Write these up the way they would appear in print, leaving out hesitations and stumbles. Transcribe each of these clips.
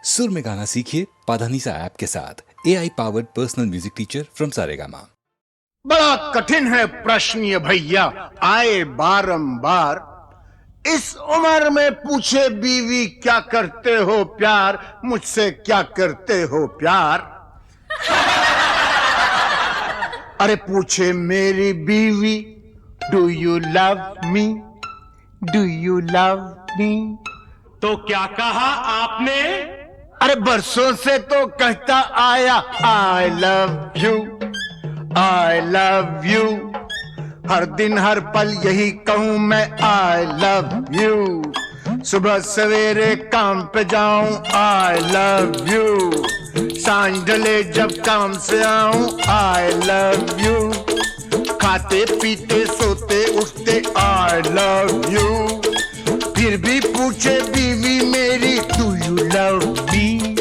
सुर में गाना सीखिए पाधानीसा ऐप के साथ। AI powered personal music teacher from Saregama. बड़ा कठिन है प्रश्न ये भैया, आए बारंबार। इस उम्र में पूछे बीवी क्या करते हो प्यार, मुझसे क्या करते हो प्यार। अरे पूछे मेरी बीवी, do you love me, do you love मी। तो क्या कहा आपने? अरे बरसों से तो कहता आया I love you, I love you. हर दिन हर पल यही कहूं मैं आई लव यू। सुबह सवेरे काम पे जाऊं आई लव यू, सांझ ढले जब काम से आऊं आई लव यू। खाते पीते सोते उठते आई लव यू। फिर भी पूछे बीवी मेरी, do you love me,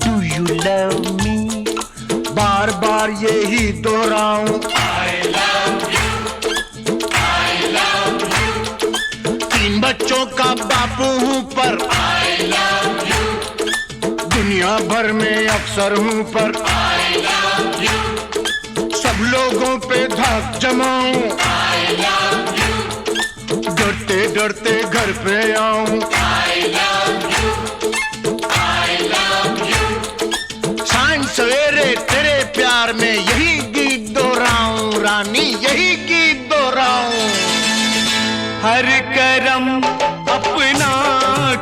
do you love me. बार बार यही दोहराऊं I love you, I love you. 3 बच्चों का बापू हूं पर आई लव यू। दुनिया भर में अफसर हूं पर आई लव यू। सब लोगों पे धाक जमाऊं आई लव यू। डरते डरते घर पे आऊं आई love you, I love you. सांझ सवेरे तेरे प्यार में यही गीत दोहराऊं रानी, यही गीत दोहराऊं। हर करम अपना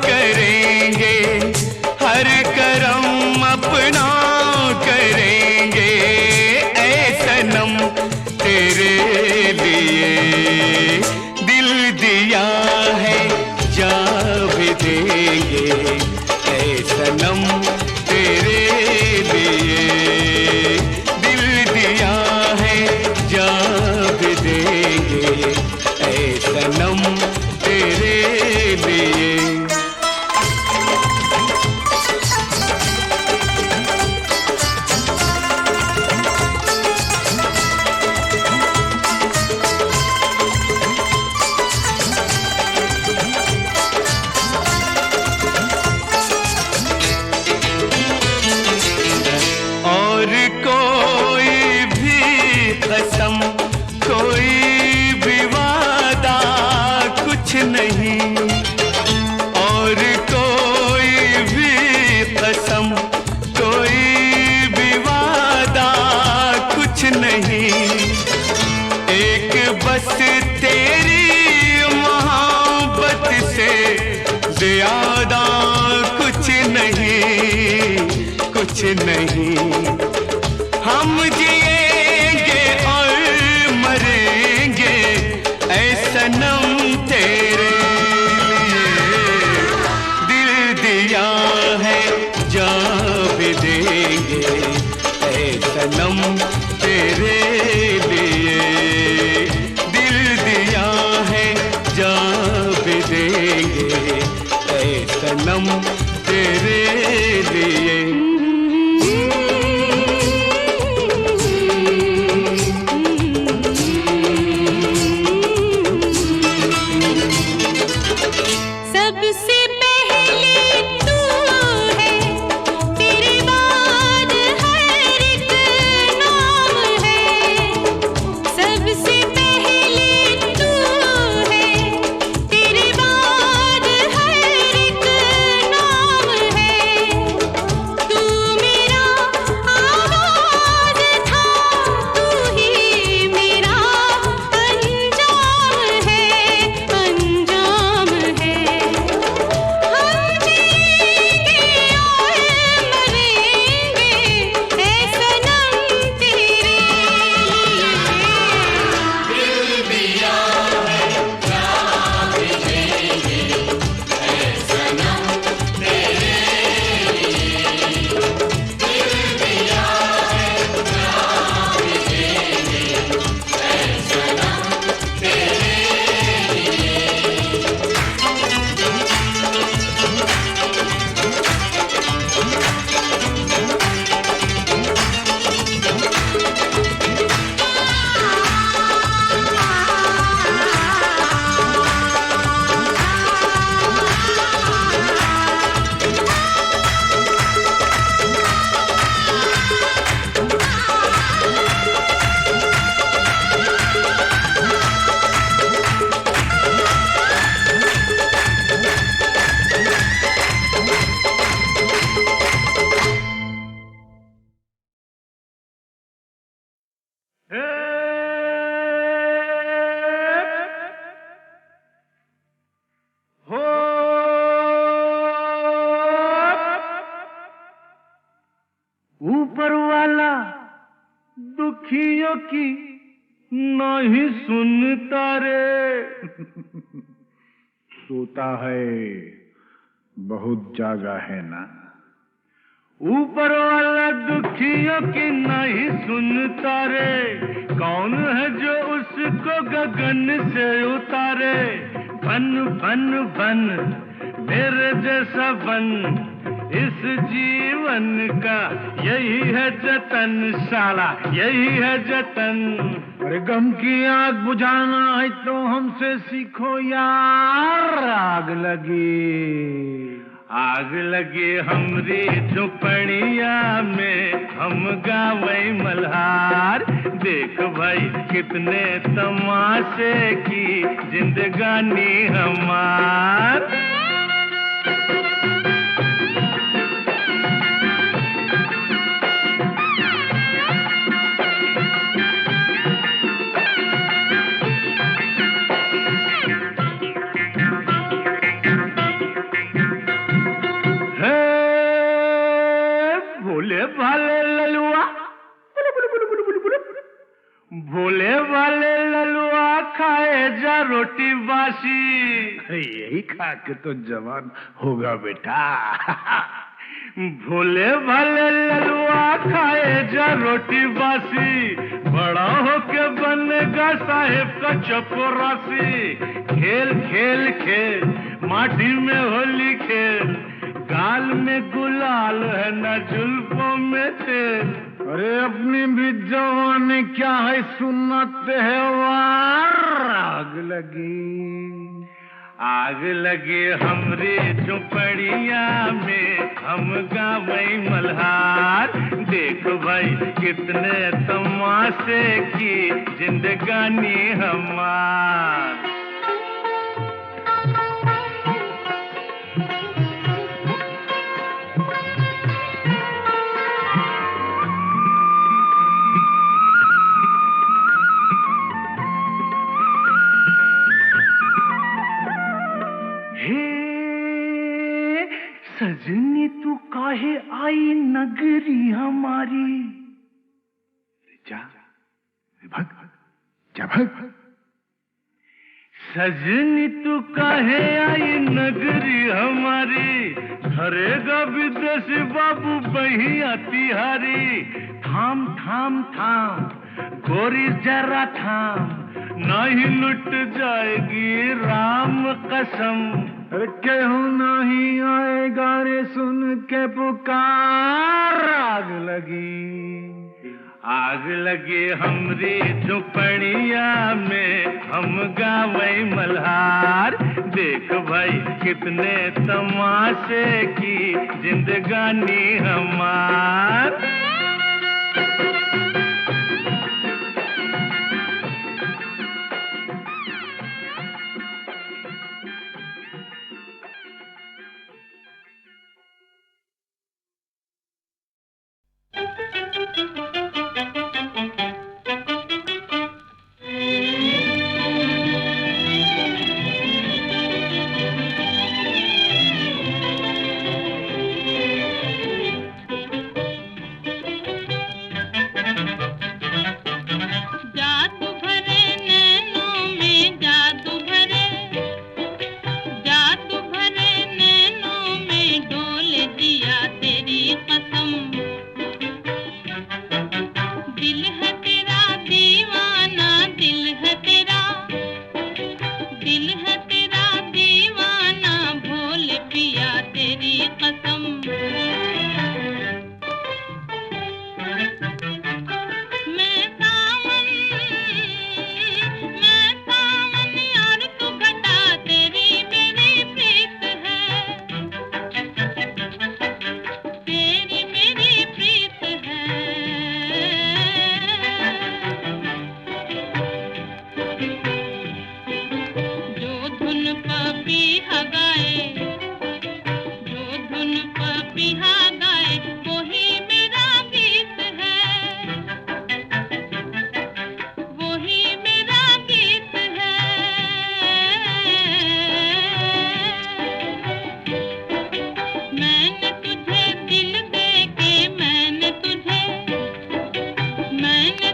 करेंगे, हर करम अपना करेंगे। ऐ सनम तेरे लिए दिल दिया है, जा भी देंगे। ऐ सनम तेरे लिए दिल दिया है, जा भी देंगे। ऐ सनम तेरे लिए। और कोई भी कसम, कोई भी वादा कुछ नहीं। और कोई भी कसम, कोई भी वादा कुछ नहीं। एक बस तेरी मोहब्बत से ज़्यादा कुछ नहीं, कुछ नहीं। हम जिएंगे और मरेंगे ऐ सनम तेरे लिए। दिल दिया है, जा भी देंगे ऐ सनम तेरे लिए। दिल दिया है, जा भी देंगे ऐ सनम तेरे लिए। सबसे पहले तू है, तेरे बाद हर एक नाम है। सबसे पहले तू है, तेरे बाद हर एक नाम है। तू दुखियों की नहीं सुनता रे। सोता है बहुत जागा है ना, ऊपर वाला दुखियों की नहीं सुनता रे। कौन है जो उसको गगन से उतारे। बन बन बन मेरे जैसा बन, इस जीवन का यही है जतन, साला यही है जतन। अरे गम की आग बुझाना है तो हमसे सीखो यार। आग लगी हमरी झुपड़िया में, हम गावई मल्हार। देख भाई कितने तमाशे की जिंदगानी हमार। भोले वाले ललुआ खाए जा रोटी बासी। यही खा के तो जवान होगा बेटा। भोले वाले ललुआ खाए जा रोटी बासी, बड़ा होके बनेगा साहेब का चपरासी। खेल खेल खेल माटी में होली खेल, गाल में गुलाल है न जुल्फों में तेल। अरे अपनी भी जवानी क्या है सुनते है वार। आग लगी हमरी झुपड़िया में, हम गावई मल्हार। देख भाई कितने तमाशे की जिंदगानी हमार। सजनी तू काहे आई नगरी हमारी। जा भग जा भग। सजनी तू काहे आई नगरी हमारी, धरेगा विदेशी बाबू बहिया तिहारी। थाम थाम थाम गोरी जरा थाम, नहीं लुट जाएगी राम कसम। अरे केहू नहीं आएगा रे सुन के पुकार। आग लगी हमरी झुपड़िया में, हम गावई मल्हार। देख भाई कितने तमाशे की जिंदगानी हमार। मैंने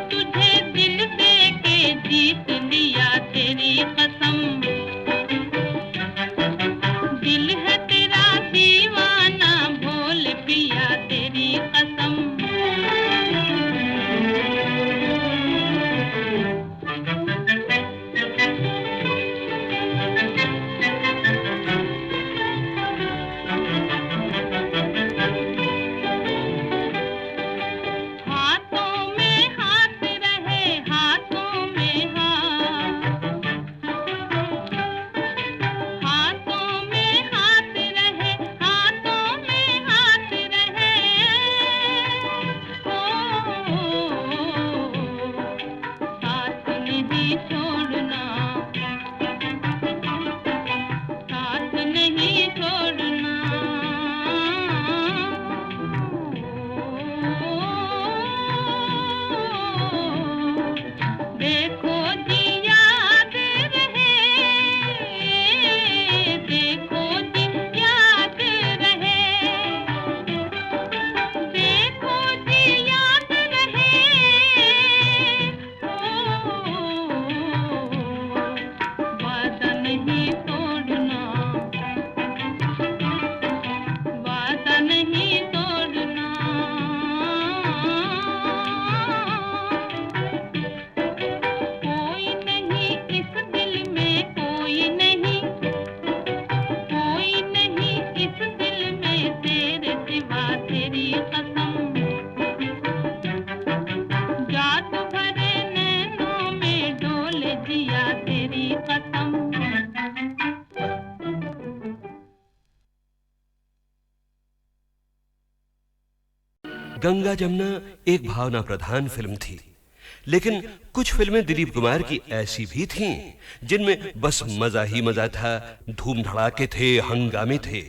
गंगा जमुना एक भावना प्रधान फिल्म थी, लेकिन कुछ फिल्में दिलीप कुमार की ऐसी भी थीं जिनमें बस मजा ही मजा था, धूम धड़ाके थे, हंगामे थे।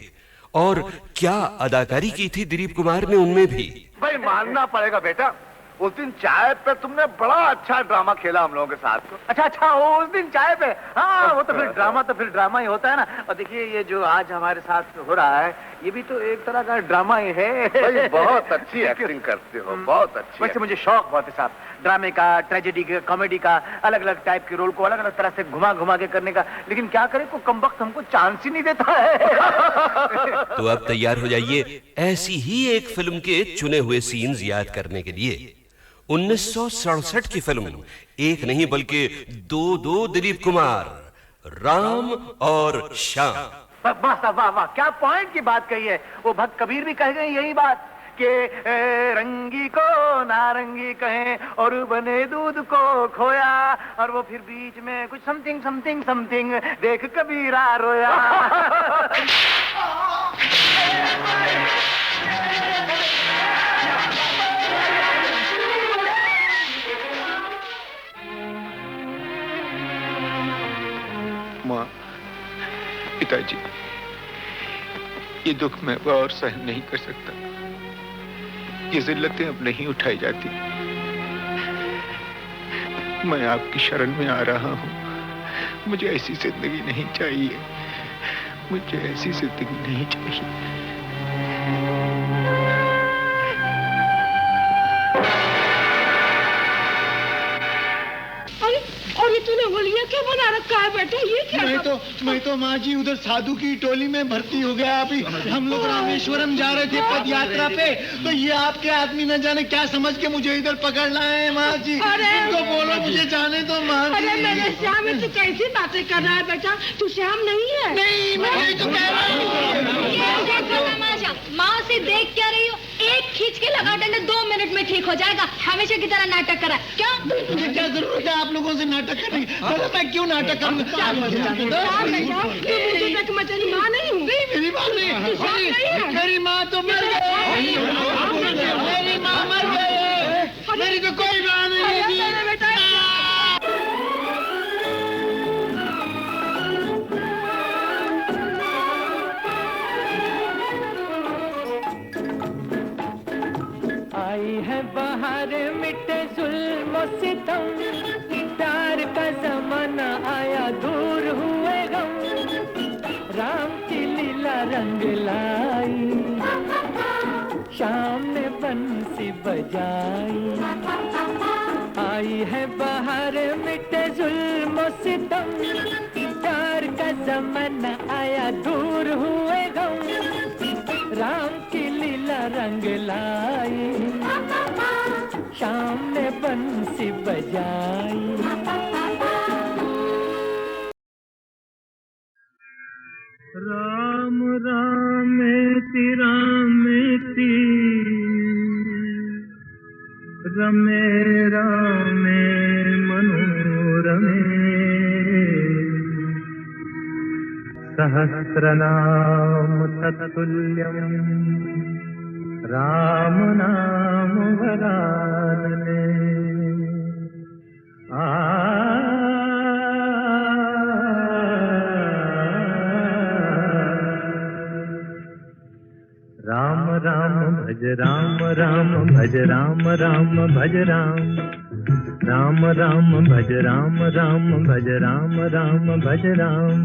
और क्या अदाकारी की थी दिलीप कुमार ने उनमें भी। भाई मानना पड़ेगा बेटा, उस दिन चाय पे तुमने बड़ा अच्छा ड्रामा खेला हम लोगों के साथ। अच्छा उस दिन चाय पे, हाँ वो तो फिर ड्रामा ही होता है ना। और देखिए ये जो आज हमारे साथ हो रहा है ये भी तो एक तरह का ड्रामा ही है। भाई बहुत अच्छी एक्टिंग करते हो, बहुत अच्छी। वैसे मुझे शौक बहुत है साहब ड्रामे का, ट्रेजेडी का, कॉमेडी का, अलग अलग टाइप के रोल को अलग अलग तरह से घुमा घुमा के करने का, लेकिन क्या करे को कमबख्त हमको चांस ही नहीं देता है। तो अब तैयार हो जाइए ऐसी ही एक फिल्म के चुने हुए सीन्स याद करने के लिए। 1967 की फिल्म, एक नहीं बल्कि दो दिलीप कुमार, राम और श्याम। वाह वाह वाह, क्या पॉइंट की बात कही है। वो भक्त कबीर भी कह गए यही बात कि रंगी को नारंगी कहें और बने दूध को खोया, और वो फिर बीच में कुछ समथिंग समथिंग समथिंग देख कबीरा रोया। माँ, पिताजी, ये दुख मैं और सहन नहीं कर सकता। ये जिल्लतें अब नहीं उठाई जाती। मैं आपकी शरण में आ रहा हूँ। मुझे ऐसी जिंदगी नहीं चाहिए, मुझे ऐसी जिंदगी नहीं चाहिए। और ये तूने होलिया क्या बना रखा है बेटा? ये क्या? मैं तो माँ जी उधर साधु की टोली में भर्ती हो गया। अभी हम लोग रामेश्वरम जा रहे थे पद यात्रा पे, तो ये आपके आदमी न जाने क्या समझ के मुझे इधर पकड़ लाए हैं माँ जी। तो बोलो मुझे जाने दो माँ जी। अरे मेरे श्याम, तू कैसी बातें कर रहा है बेटा? तू श्याम नहीं है। नहीं, मैं तो कह रहा हूँ। माँ से देख क्या रही हो? एक खींच के लगा डंडा 2 मिनट में ठीक हो जाएगा। हमेशा की तरह नाटक करा क्या? मुझे क्या जरूरत है आप लोगों से नाटक करने की? मैं क्यों नाटक करूँगा? तेरी माँ नहीं हूँ। मेरी माँ नहीं, मेरी माँ तो मर गई। मेरी माँ मर गई, मेरी तो कोई माँ नहीं है। आई है बाहर मिटे जुल्म सितम, प्यार का जमाना आया दूर हुए गम, राम की लीला रंग लाई, शाम ने बंसी बजाई। आई है बाहर मिटे जुल्म सितम, प्यार का जमाना आया दूर हुए गम, राम की लीला रंग लाई, शाम ने बंसी बजाई। राम रामेति रामेति रमे रामे मनोरमे, सहस्रनाम तत्तुल्यं राम नाम वरानने। राम राम भज राम राम भज राम राम भज राम, राम राम भज राम राम भज राम राम भज राम,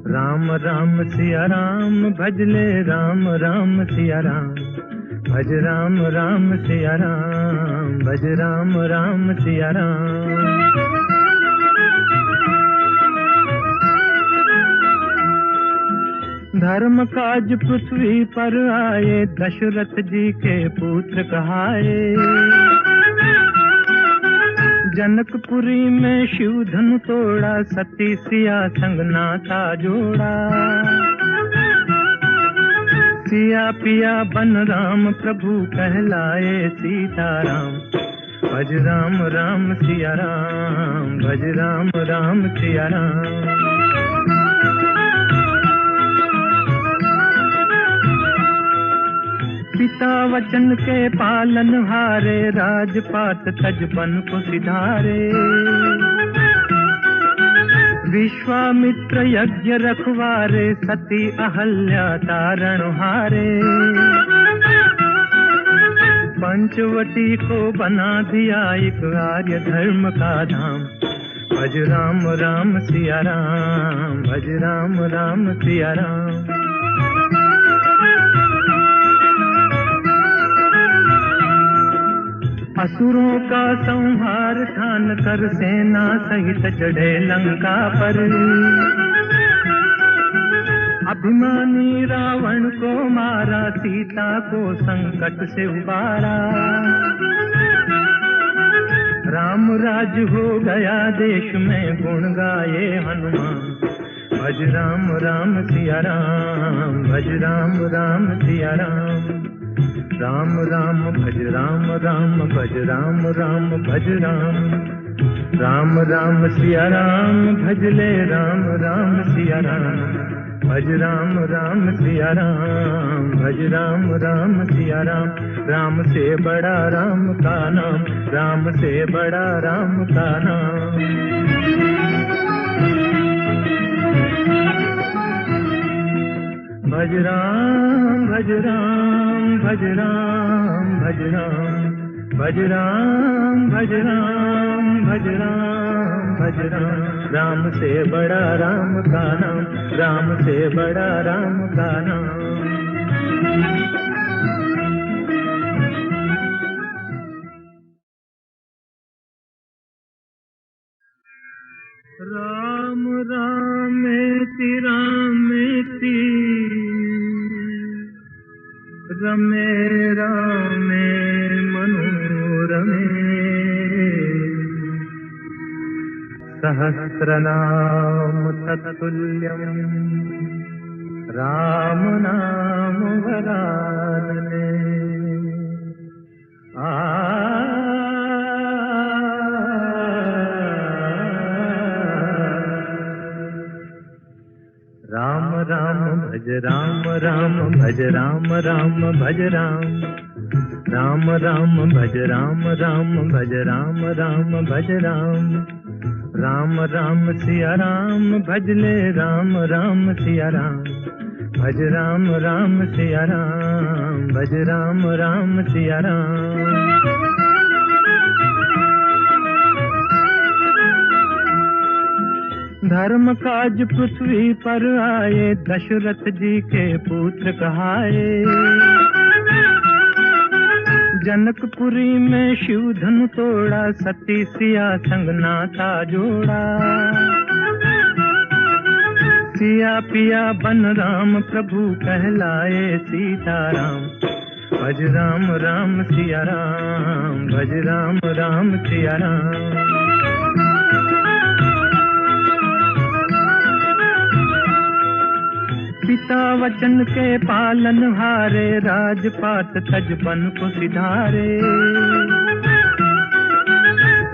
राम राम सिया राम भजले राम राम सिया राम, भज राम राम सिया राम, भज राम राम सिया राम। धर्म काज पृथ्वी पर आए, दशरथ जी के पुत्र कहाए, जनकपुरी में शिव धनु तोड़ा, सती सिया संग नाता जोड़ा, सिया पिया बन राम प्रभु कहलाए सीताराम, भज राम राम सिया राम, भज राम राम सिया राम। पिता वचन के पालन हारे, राजपाट तजबन को सिधारे। विश्वामित्र यज्ञ रखवारे, सती अहल्या तारण हारे। पंचवटी को बना दिया एक आर्य धर्म का धाम। भज राम राम सिया राम, भज राम राम सिया राम। असुरों का संहार ठान कर सेना सहित चढ़े लंका पर। अभिमानी रावण को मारा, सीता को संकट से उबारा। राम राज हो गया देश में, गुण गाए हनुमान। भज राम राम सिया राम, भज राम राम सिया राम। राम राम भज राम राम, भज राम राम भज राम। राम राम सिया राम, भज ले राम राम सिया राम। भज राम राम सिया राम, भज राम राम सिया राम। राम से बड़ा राम का नाम, राम से बड़ा राम का नाम। भज राम भज राम, भज राम भज राम। भज राम भज राम, भज राम भज राम। राम से बड़ा राम का नाम, राम से बड़ा राम का नाम। राम रामेति रामेति, रमे रामे मनोरमे। सहस्रनाम तत्तुल्यं राम नाम वरानने। राम राम भज राम राम, भज राम राम भज राम। राम राम भज राम राम, भज राम राम भज राम। राम राम सिया राम, भज ले राम राम सिया राम। भज राम राम सिया राम, भज राम राम सिया राम। धर्म काज पृथ्वी पर आए, दशरथ जी के पुत्र कहाए। जनकपुरी में शिव धनु तोड़ा, सती सिया संग नाता जोड़ा। सिया पिया बन राम प्रभु कहलाए सीताराम। भज राम राम सिया राम, भज राम राम सिया राम। पिता वचन के पालन हारे, राजपाट तजबन को सिधारे।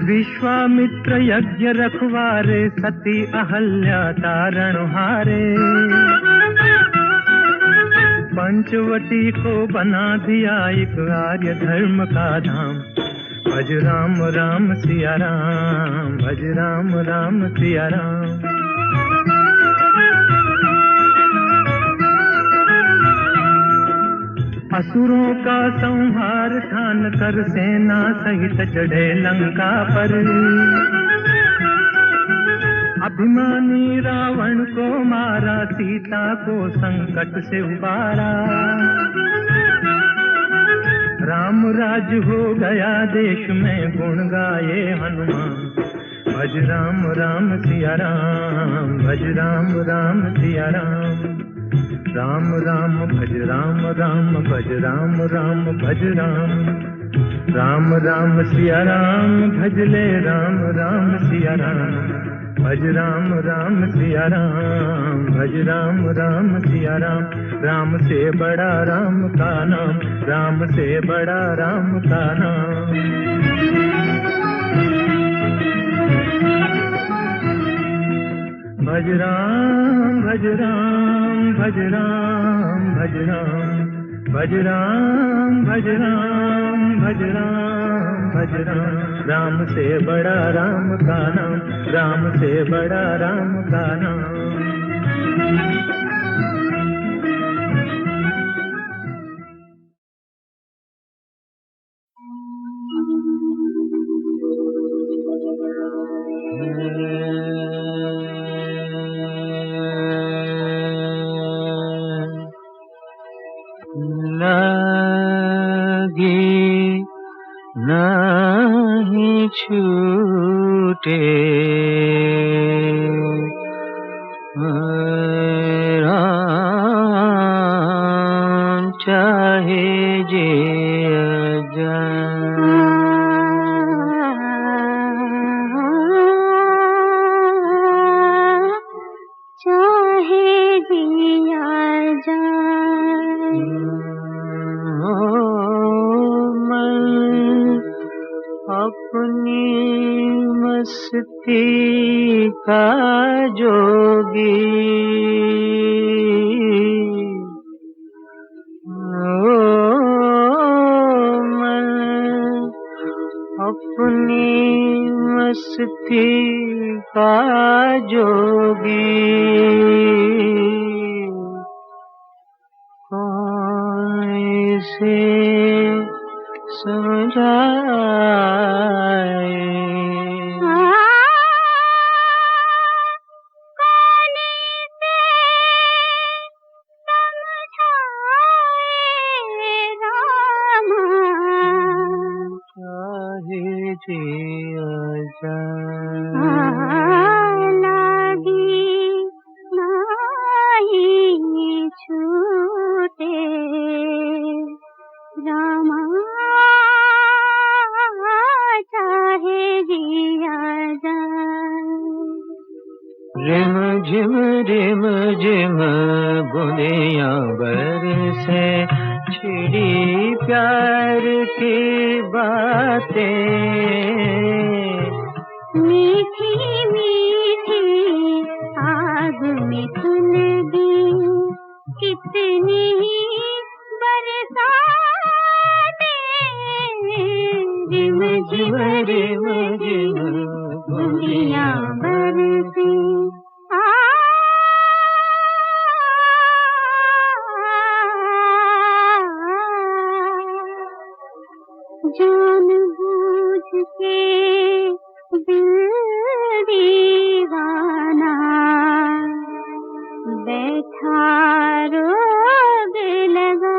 विश्वामित्र यज्ञ रखवारे, सती अहल्या तारण हारे। पंचवटी को बना दिया एक आर्य धर्म का धाम। भज राम राम सिया राम, भज राम राम सिया राम। असुरों का संहार ठान कर सेना सहित चढ़े लंका पर। अभिमानी रावण को मारा, सीता को संकट से उबारा। राम राज हो गया देश में, गुण गाए हनुमान। भज राम राम सिया राम, भज राम राम सिया राम। राम राम भज राम राम, भज राम राम भज राम। राम राम सिया राम, भज ले राम राम सिया राम। भज राम राम सिया राम, भज राम राम सिया राम। राम से बड़ा राम का नाम, राम से बड़ा राम का नाम। भज राम भज राम, भज राम भज राम। भज राम भज राम भज राम भज राम। राम से बड़ा राम का नाम, राम से बड़ा राम का नाम। लागी नहीं छूटे राम चाहे जिया जाए। चाहे जिया जाए। अपनी मस्ती का जोगी मैं अपनी मस्ती का जोगी कौन से समझाए। रिम झिम बूंदियां बरसे छिड़ी प्यार की बातें मीठी मीठी आग में सुलगी कितनी बरसातें। रिम झिम बूंदियां बरसे जान बूझ के दिल दीवाना बैठा रोग लगा।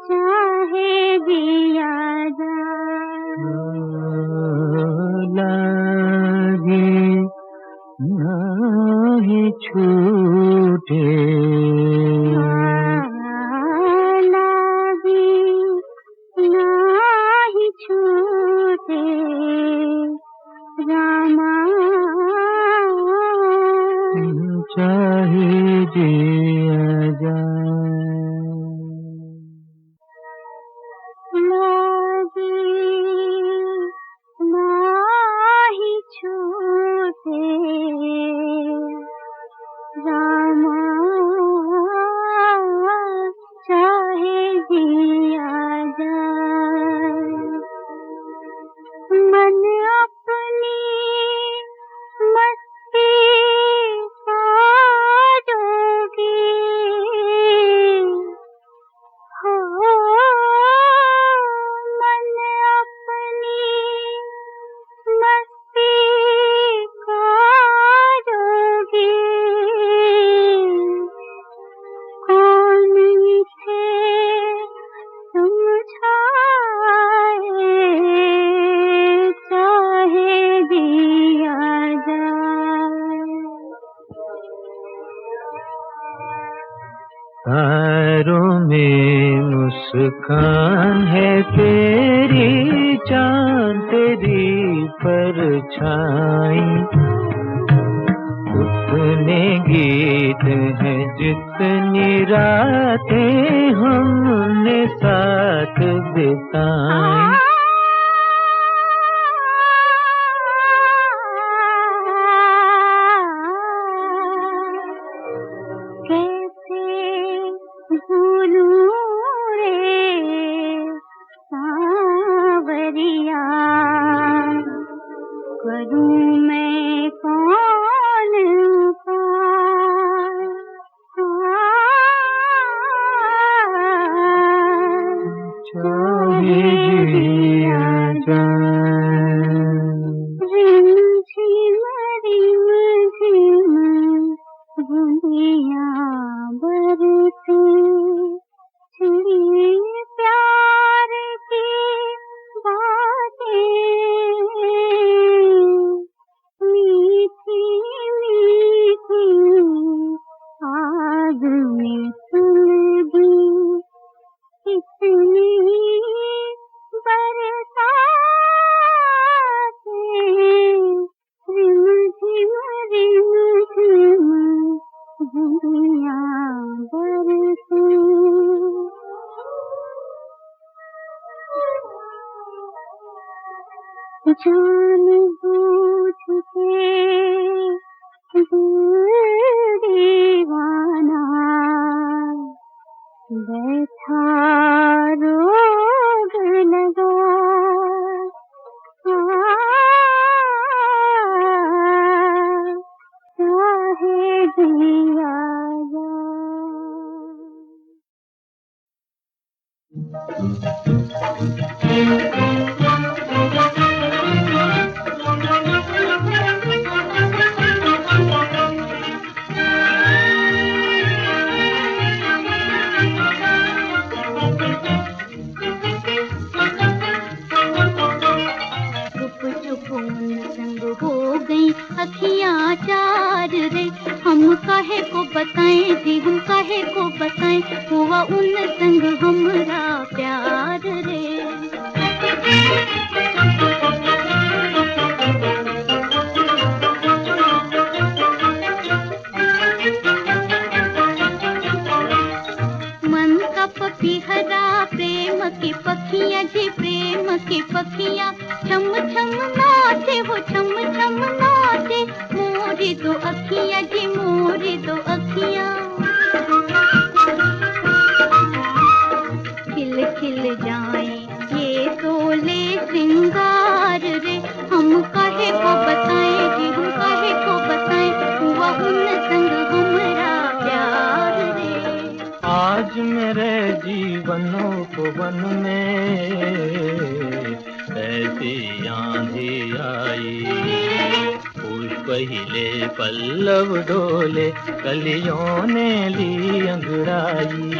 चाहे जिया लागे नहीं छूटे चाहे जिया जाए। लागी नाही छूटे रामा चाहे जिया जाए। मन अपनी मस्ती तारों में मुस्कान है तेरी, चांद तेरी परछाई। उतने गीत हैं जितनी रातें हमने साथ बिताई। जान बूझ के दिल दीवाना बैठा रोग लगा चाहे दिया अखियाँ चार रे, हम काहे को बताएं जी, हम काहे को बताएं, हुआ उन संग हमरा प्यार रे। मन का पपीहरा प्रेम की पखियाँ जी, प्रेम की पखियाँ छम छम नाचे, वो छम छम नाचे, मोरी दो अखियाँ जी, मोरी दो अखियाँ खिल खिल जाएं ये तोले श्रृंगार रे, हम काहे को बताएं जी, हम काहे को बताएं, हुआ उन संग हमरा प्यार रे। आज मेरे जीवनोपवन में ऐसी आंधी आई, पुष्प हिले पल्लव डोले, कलियों ने ली अंगड़ाई,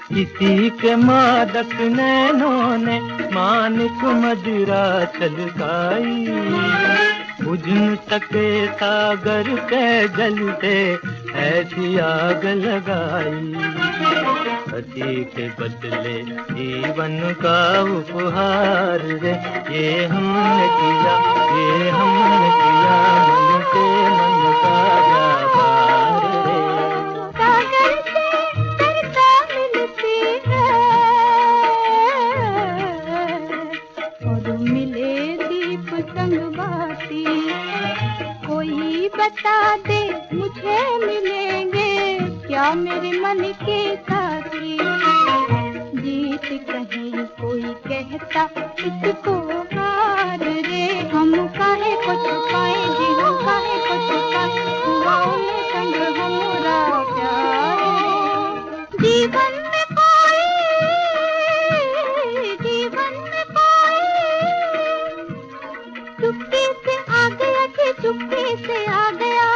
किसी के मादक नैनों ने मानिक मदिरा छलकाई, बुझ न सके सागर के जलते ऐसी आग लगाई, पति के बदले जीवन का उपहार रे, ये हमने किया, ये हमने किया, मन से मन का व्यापार रे। सागर से सरता मिलती है और मिले दीप संग बाती, कोई बता दे मुझे मिलेंगे क्या मेरे मन के साथी, जीत कहीं कोई कहता इसको हार रे, हम काहे को छुपाए जी, हम काहे को छुपाए, हुआ उन संग हमरा प्यार रे। जीवन में पाए, जीवन में पाए, चुप्पी से आ गया कि चुप्पी से आ गया,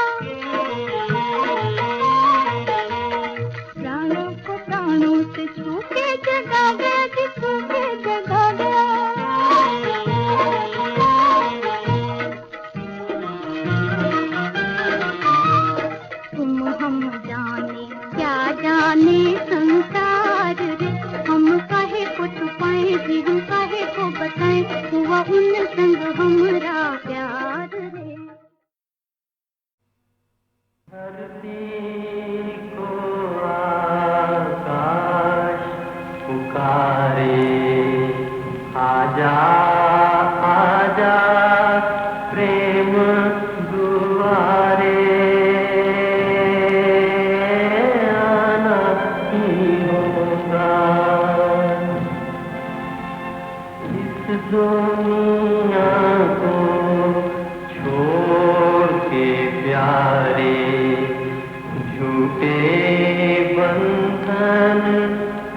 प्राणों को प्राणों से छू के जगा गया कि छू के जगा गया। तुम हम जाने क्या जाने संसार रे, हम काहे को छुपाएं जी, हम काहे को बताएं, हुआ उन संग हमरा प्यार रे। आजा आजा प्रेम दुआरे, आना ही होगा इस दुनिया को छोड़ के प्यारे, झूठे बंधन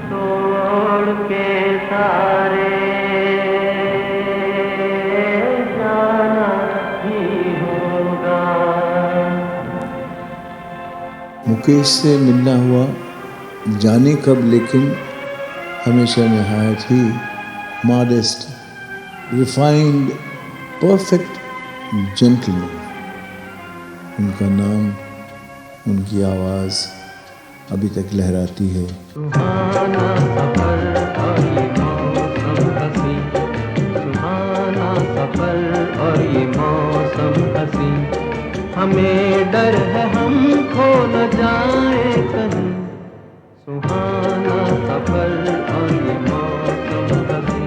तोड़ के सारे जाना ही होगा। मुकेश से मिलना हुआ जाने कब, लेकिन हमेशा नहायत ही मॉडेस्ट, रिफाइंड, परफेक्ट जेंटलमैन। उनका नाम, उनकी आवाज़ अभी तक लहराती है। सुहाना सफर और ये मौसम हसी, सुहाना सफर और ये मौसम हसी, हमें डर है हम खो न जाए कहीं, सुहाना सफर और ये मौसम हसी।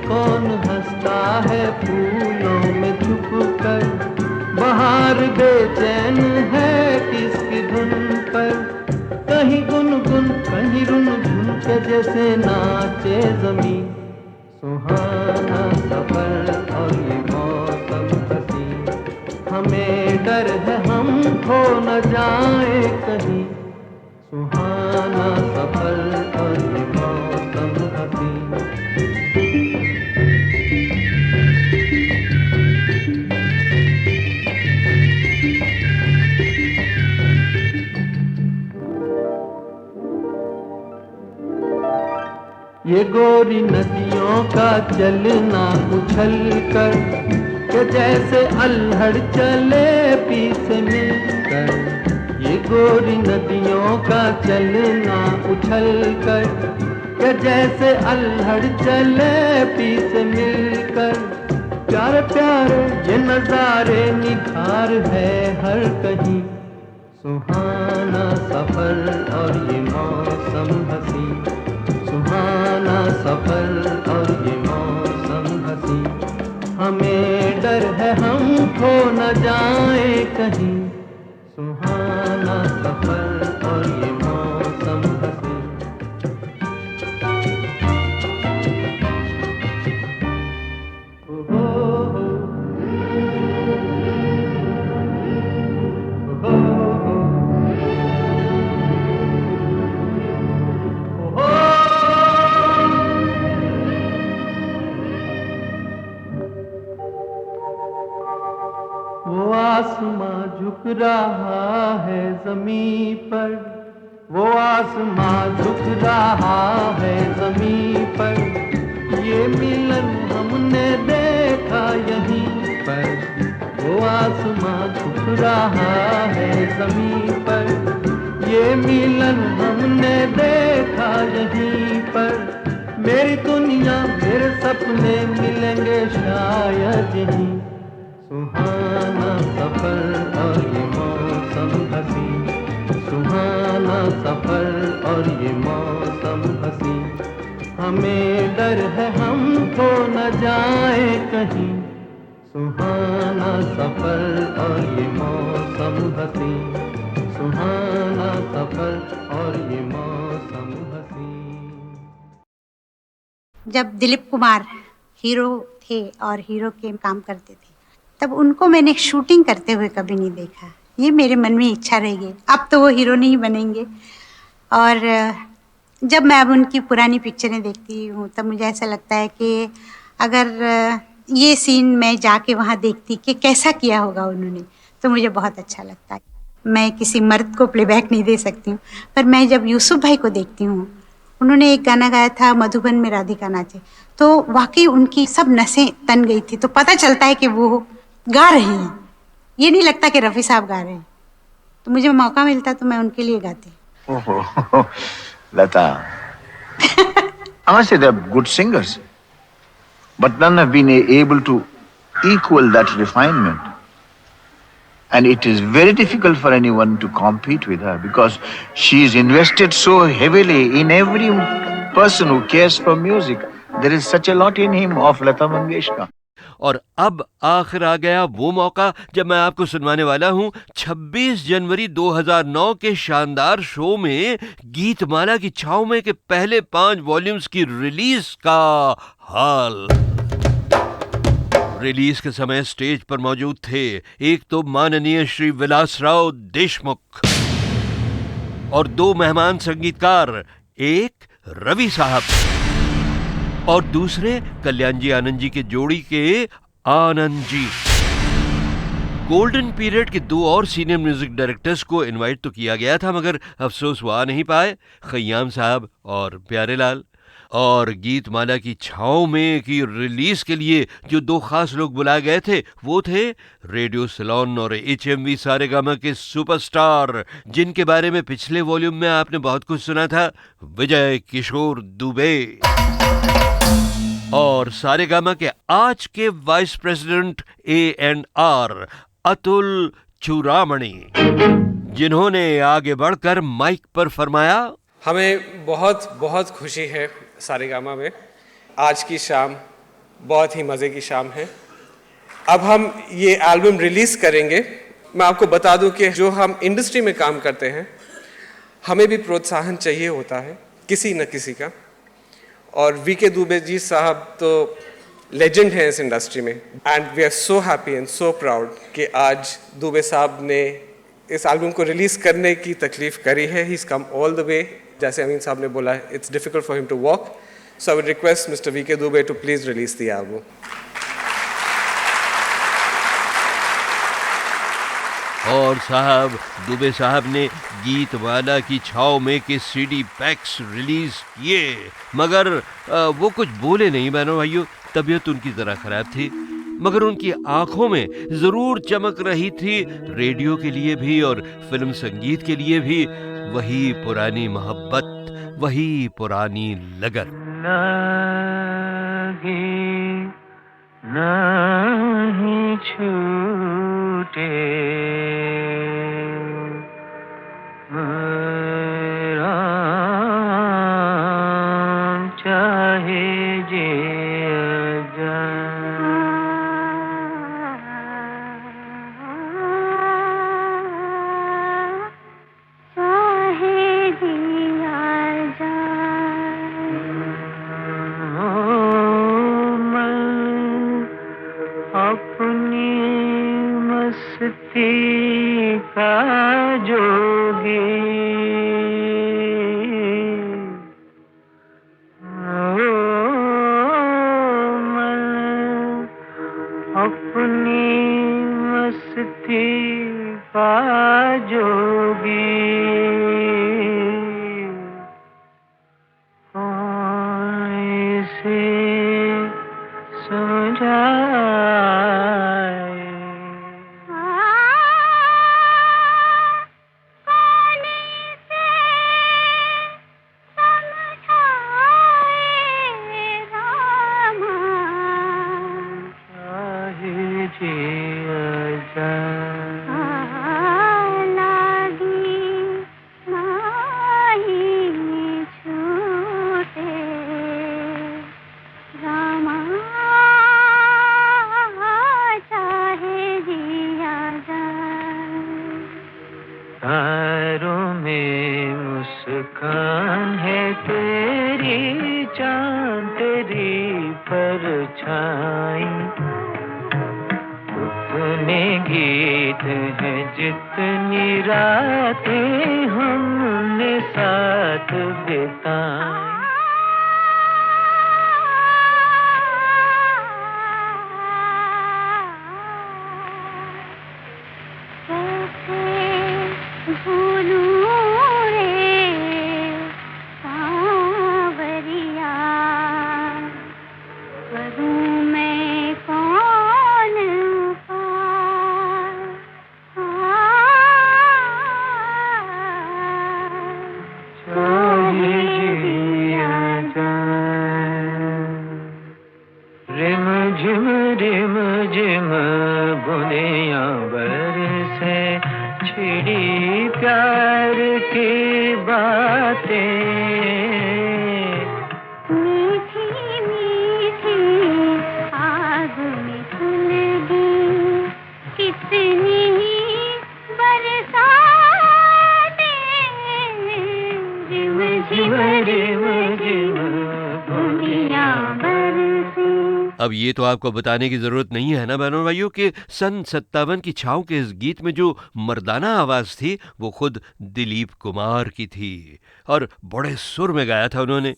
कौन हंसता है फूलों में छुप कर, बाहर बेचैन है किसकी धुन पर, कहीं गुनगुन कहीं रुनझुन के जैसे नाचे जमीन। सुहाना सफर और ये मौसम हसी, हमें डर है हम खो न जाए कहीं। सुहाना सफर और ये मौसम हसी। ये गोरी नदियों का चलना उछल कर, के जैसे अल्हड़ चले पीछे मिलकर। ये गोरी नदियों का चलना उछल कर, के जैसे अल्हड़ चले पीछे मिलकर। प्यारे प्यारे ये नजारे निखार है हर कहीं। सुहाना सफर और ये मौसम हसी, सुहाना सफर और ये मौसम हसी, हमें डर है हम खो न जाए कहीं। सुहाना सफर और ये मौसम हसी। वो आसमां झुक रहा है ज़मीं पर, वो आसमां झुक रहा है ज़मीं पर। ये मिलन हमने देखा यहीं पर, वो आसमां झुक रहा है ज़मीं पर। ये मिलन हमने देखा यहीं पर। मेरी दुनिया मेरे सपने मिलेंगे शायद यहीं। सुहाना सफर और ये मौसम हसी, सुहाना सफर और ये मौसम हसी, हमें डर है हम खो न जाए कहीं। सुहाना सफर और ये मौसम हसी, सुहाना सफर और ये मौसम हसी। जब दिलीप कुमार हीरो थे और हीरो के काम करते थे, तब उनको मैंने शूटिंग करते हुए कभी नहीं देखा। ये मेरे मन में इच्छा रह गई, अब तो वो हीरो नहीं बनेंगे। और जब मैं अब उनकी पुरानी पिक्चरें देखती हूँ तब मुझे ऐसा लगता है कि अगर ये सीन मैं जाके वहाँ देखती कि कैसा किया होगा उन्होंने, तो मुझे बहुत अच्छा लगता है। मैं किसी मर्द को प्लेबैक नहीं दे सकती हूँ, पर मैं जब यूसुफ भाई को देखती हूँ, उन्होंने एक गाना गाया था मधुबन में राधिका नाचे, तो वाकई उनकी सब नसें तन गई थी। तो पता चलता है कि वो गा रहे हैं, ये नहीं लगता कि रफ़ी साहब गा रहे हैं। तो मुझे मौका मिलता तो मैं उनके लिए गाती। ओहो, लता, I must say they're good singers, but none have been able to equal that refinement. And it is very difficult for anyone to compete with her because she is invested so heavily in every person who cares for music. There is such a lot in him of Lata Mangeshkar. और अब आखिर आ गया वो मौका जब मैं आपको सुनवाने वाला हूं 26 जनवरी 2009 के शानदार शो में गीतमाला की छाव में के पहले 5 वॉल्यूम्स की रिलीज का हाल। रिलीज के समय स्टेज पर मौजूद थे एक तो माननीय श्री विलासराव देशमुख और 2 मेहमान संगीतकार, एक रवि साहब और दूसरे कल्याण जी आनंद जी के जोड़ी के आनंद जी। गोल्डन पीरियड के 2 और सीनियर म्यूजिक डायरेक्टर्स को इनवाइट तो किया गया था, मगर अफसोस वो आ नहीं पाए, खय्याम साहब और प्यारेलाल। और गीतमाला की छाँव में की रिलीज के लिए जो 2 खास लोग बुलाए गए थे वो थे रेडियो सिलोन और HMV सारेगामा के सुपरस्टार, जिनके बारे में पिछले वॉल्यूम में आपने बहुत कुछ सुना था, विजय किशोर दुबे। और सारेगामा के आज के वाइस प्रेसिडेंट A&R अतुल चूड़ामणि, जिन्होंने आगे बढ़कर माइक पर फरमाया, हमें बहुत बहुत खुशी है सारेगामा में आज की शाम बहुत ही मज़े की शाम है। अब हम ये एल्बम रिलीज़ करेंगे। मैं आपको बता दूं कि जो हम इंडस्ट्री में काम करते हैं, हमें भी प्रोत्साहन चाहिए होता है किसी न किसी का, और वीके दुबे जी साहब तो लेजेंड हैं इस इंडस्ट्री में। And we are so happy and so proud कि आज दुबे साहब ने इस एल्बम को रिलीज़ करने की तकलीफ़ करी है। He is come all the way. जैसे अमीन साहब ने बोला, it's difficult for him to walk, so I would request mister VK Dubey to please release the album. और साहब, दुबे साहब ने गीतमाला की छाव में के सीडी पैक्स रिलीज किए, मगर वो कुछ बोले नहीं बहनों भाइयों। तबीयत उनकी ज़रा ख़राब थी, मगर उनकी आंखों में ज़रूर चमक रही थी रेडियो के लिए भी और फिल्म संगीत के लिए भी वही पुरानी मोहब्बत, वही पुरानी लगन। नहीं छूटे राम चाहे जे का जोगी अपनी मस्ती का जोगी कौन इसे समझाए। तारों में मुस्कान है तेरी, चांद तेरी परछाई, उतने गीत हैं जितनी रातें हमने साथ बिताई। रिम झिम बुनियां बरसे, छिड़ी प्यार की बातें, मीठी मीठी आग में सुलगी कितनी बरसातें, रिम झिम बुनियां बरसे। अब ये तो आपको बताने की जरूरत नहीं है ना बहनों भाइयों कि सन 57 की छाव के इस गीत में जो मर्दाना आवाज थी वो खुद दिलीप कुमार की थी और बड़े सुर में गाया था उन्होंने।